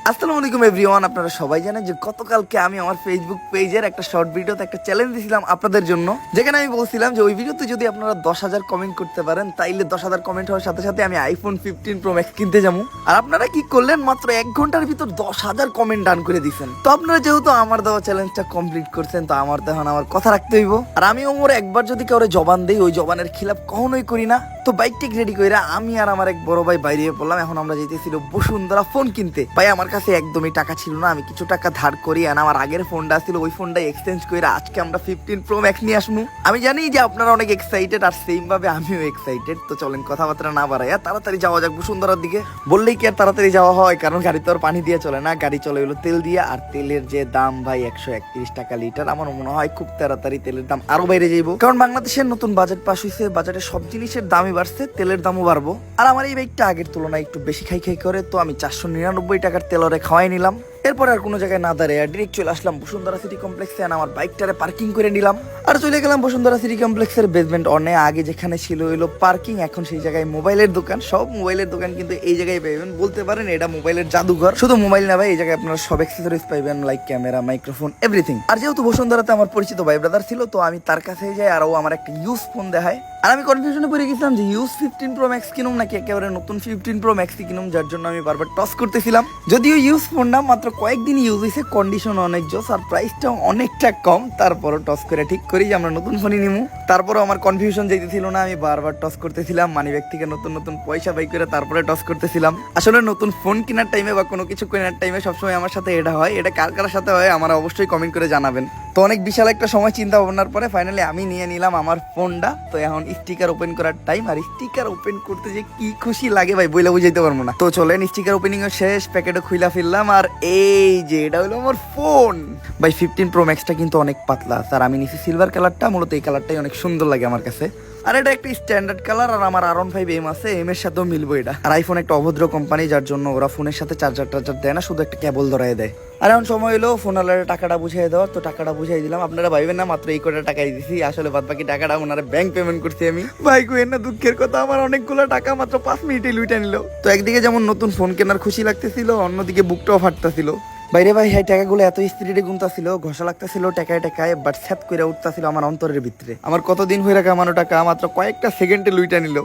আসসালামু আলাইকুম এভরিওয়ান, আপনারা সবাই জানেন যে গতকালকে আমি আমার ফেসবুক পেজের একটা শর্ট ভিডিওতে একটা চ্যালেঞ্জ দিয়েছিলাম আপনাদের জন্য, যেখানে আমি বলছিলাম যে ওই ভিডিওতে যদি আপনারা 10,000 কমেন্ট করতে পারেন তাইলে 10,000 কমেন্ট হওয়ার সাথে সাথে আমি আইফোন 15 প্রো ম্যাক্স কিনতে যাবো। আর আপনারা কি করলেন, মাত্র 1 ঘন্টার ভিতর 10,000 কমেন্ট ডান করে দিয়েছেন। তো আপনারা যেহেতু আমার দেওয়া চ্যালেঞ্জটা কমপ্লিট করছেন, তো আমার তো এখন আমার কথা রাখতে হইব। আর আমি ওমর একবার যদি কাউরে জবান দেই, ওই জবানের খিলাফ কখনোই করি না। তো বাইক টেক রেডি কইরা আমি আর আমার এক বড় ভাই বাইরে পড়লাম। এখন আমরা যেতেছিল বসুন্ধরা ফোন কিনতে। ভাই আমার কাছে একদমই টাকা ছিল না, আমি কিছু টাকা ধার করি আর আমার আগের ফোনটা ছিল, ওই ফোনটা এক্সচেঞ্জ করে আজকে আমরা 15 প্রো ম্যাক্স নিয়ে আসবো। আমি জানি যে আপনারা অনেক এক্সাইটেড, আর সেম ভাবে আমিও এক্সাইটেড। তো চলেন কথাবার্তা না বাড়াইয়া তাড়াতাড়ি যাওয়া যাক বসুন্ধরার দিকে। বললেই কি আর তাড়াতাড়ি যাওয়া হয়, কারণ গাড়ি তো আর পানি দিয়ে চলে না, গাড়ি চলে হলো তেল দিয়ে। আর তেলের যে দাম ভাই 131 টাকা লিটার, আমার মনে হয় খুব তাড়াতাড়ি তেলের দাম আরো বাইরে যাইব, কারণ বাংলাদেশের নতুন বাজেট পাস হয়েছে, বাজারে সব জিনিসের দামই বাড়ছে, তেলের দামও বাড়বো। আর আমার এই বাইকটা আগের তুলনায় একটু বেশি খাই খাই করে, তো আমি 499 টাকার তেলরে খাওয়াই নিলাম। এরপর আর কোনো জায়গায় না দাঁড়িয়ে ডিরেক্ট চলে আসলাম বসুন্ধরা সিটি কমপ্লেক্সে, আমার বাইকটারে পার্কিং করে নিলাম আর চলে গেলাম বসুন্ধরা সিটি কমপ্লেক্সের বেসমেন্ট অনে। আগে যেখানে ছিল হইলো পার্কিং, এখন সেই জায়গায় মোবাইলের দোকান। সব মোবাইলের দোকান কিন্তু এই জায়গায় পাইবেন, বলতে পারেন এটা মোবাইলের জাদুঘর। শুধু মোবাইল না ভাই, এই জায়গায় আপনারা সব অ্যাক্সেসরিজ পাইবেন, লাইক ক্যামেরা, মাইক্রোফোন, এভরিথিং। আর যেহেতু বসুন্ধরাতে আমার পরিচিত ভাই ব্রাদার ছিল, তো আমি তার কাছে যাই আর ও আমার একটা ইউজ ফোন দেখায়। আর আমি কনফিউশনে পড়ে গেছিলাম যে ইউজ 15 প্রো ম্যাক্স কিনুম নাকি একেবারে নতুন 15 প্রো ম্যাক্সই কিনুম, যার জন্য আমি বারবার টস করতেছিলাম। যদিও ইউজ ফোন না, মাত্র কয়েকদিন ইউজ হয়েছে, কন্ডিশন অনেক জোস আর প্রাইসটাও অনেকটা কম। তারপরও টস করে ঠিক করি যে আমরা নতুন ফোনই নিমু। তারপরও আমার কনফিউশন যেতেছিল না, আমি বারবার টস করতেছিলাম, মানিব্যাগ থেকে নতুন নতুন পয়সা বাই করে তারপরে টস করতেছিলাম। আসলে নতুন ফোন কেনার টাইমে বা কোনো কিছু কেনার টাইমে সবসময় আমার সাথে এটা হয়। এটা কার কার সাথে হয় আমার অবশ্যই কমেন্ট করে জানাবেন। তো অনেক বিশাল একটা সময় চিন্তা ভাবনার পরে ফাইনালি আমি নিয়ে নিলাম আমার ফোনটা। তো এখন স্টিকার ওপেন করার টাইম, আর স্টিকার ওপেন করতে যে কি খুশি লাগে ভাই বইলে বুঝাইতে পারবো না। তো চলেন স্টিকার ওপেনিং এর শেষ, প্যাকেটও খুইলা ফেললাম। আর এই যে এটা হলো আমার ফোন ভাই 15 প্রো ম্যাক্সটা কিন্তু অনেক পাতলা। স্যার আমি নিছি সিলভার কালারটা, মূলত এই কালারটাই অনেক সুন্দর লাগে আমার কাছে। আর এটা একটা স্ট্যান্ডার্ড কালার, আর আমার R15 এম আছে, এম এর সাথেও মিলবো এটা। আর আইফোন একটা অভদ্র কোম্পানি, যার জন্য ওরা ফোনের সাথে চার্জার দেয় না, শুধু একটা কেবল ধরাই দেয়। আর এখন সময় হলো ফোনালার টাকাটা বুঝিয়ে দেওয়ার। তো টাকাটা বুঝিয়ে দিলাম। আপনারা ভাইবেন না মাত্র এই কোটা টাকাই দিছি, আসলে বাদ বাকি টাকাটা ওনারা ব্যাংক পেমেন্ট করছি আমি। ভাই কইেন না, দুঃখের কথা, আমার অনেকগুলো টাকা মাত্র 5 মিনিটে লুইটা নিল। তো একদিকে যেমন নতুন ফোন কেনার খুশি লাগতেছিল, অন্যদিকে বুকটাও ফাটতেছিল। বাইরে ভাই এই টাকাগুলো এত স্পিডে গুনতাছিল, ঘষা লাগতেছিল টাকায় টাকায়, বাট স্যাপ করে উঠতেছিল আমার অন্তরের ভিতরে। আমার কতদিন হয়ে কামানো টাকা মাত্র কয়েকটা সেকেন্ডে লুইটা নিল।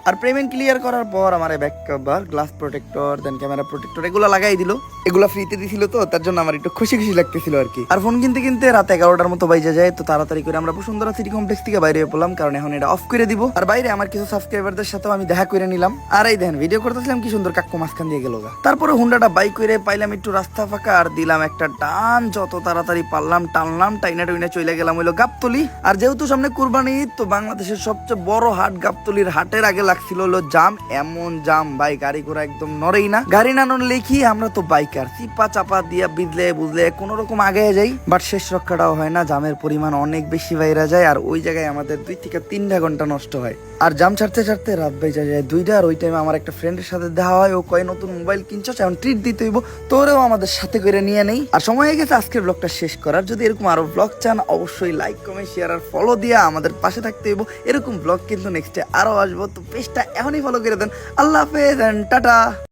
আর পেমেন্ট ক্লিয়ার করার পর আমার ব্যাক কভার, গ্লাস প্রোটেক্টর, দেন ক্যামেরা প্রোটেক্টর এগুলো লাগাই দিল। এগুলো ফ্রিতে দিছিল, তো তার জন্য আমার একটু খুশি খুশি লাগতেছিল আর কি। আর ফোন কিনতে কিনতে রাত 11টার মতো বাইজে যায়। তো তাড়াতাড়ি করে আমরা বসুন্ধরা সিটি কমপ্লেক্স থেকে বাইরে পড়লাম, কারণ এখন এটা অফ করে দিব। আর বাইরে আমার কিছু সাবস্ক্রাইবারদের সাথেও আমি দেখা করে নিলাম। আর এই দেখেন ভিডিও করতেছিলাম, কি সুন্দর কাক্কু মাঝখান দিয়ে গেল। তারপরে হুন্ডাটা বাইক করে পাইলাম একটু রাস্তা ফাঁকা, আর দিলাম একটা টান, যত তাড়াতাড়ি পারলাম টানলাম, টাইনা টুইনা চলে গেলাম হইলো গাবতলি। আর যেহেতু সামনে কুরবানি ঈদ, তো বাংলাদেশের সবচেয়ে বড় হাট গাবতলির হাটের আগে লাগছিল হলো জাম। এমন জাম ভাই, গাড়ি ঘোড়া একদম নড়েই না। গাড়ি না নড়লে কি, আমরা তো বাইকার, চিপা চাপা দিয়া বিদলে বুঝলে কোন রকম আগে যাই, বাট শেষ রক্ষাটাও হয় না। জামের পরিমাণ অনেক বেশি বাইরা যায়, আর ওই জায়গায় আমাদের 2 থেকে 3 ঘন্টা নষ্ট হয়। আর জাম ছাড়তে ছাড়তে রাত বাইজা যায় 2টা। আর ওই টাইমে আমার একটা ফ্রেন্ডের সাথে দেখা হয়, ও কয় নতুন মোবাইল কিনছো, এখন ট্রিট দিতে হইব, তোরেও আমাদের সাথে করে নিয়ে নেই। আর সময় হয়ে গেছে আজকের ব্লগটা শেষ করার। যদি এরকম আরো ব্লগ চান, অবশ্যই লাইক, কমেন্ট, শেয়ার আর ফলো দিয়ে আমাদের পাশে থাকতে হইব। এরকম ব্লগ কিন্তু নেক্সটে আরো আসবো, তো পেজটা এখনই ফলো করে দেন। আল্লাহ হাফেজ এন্ড টাটা।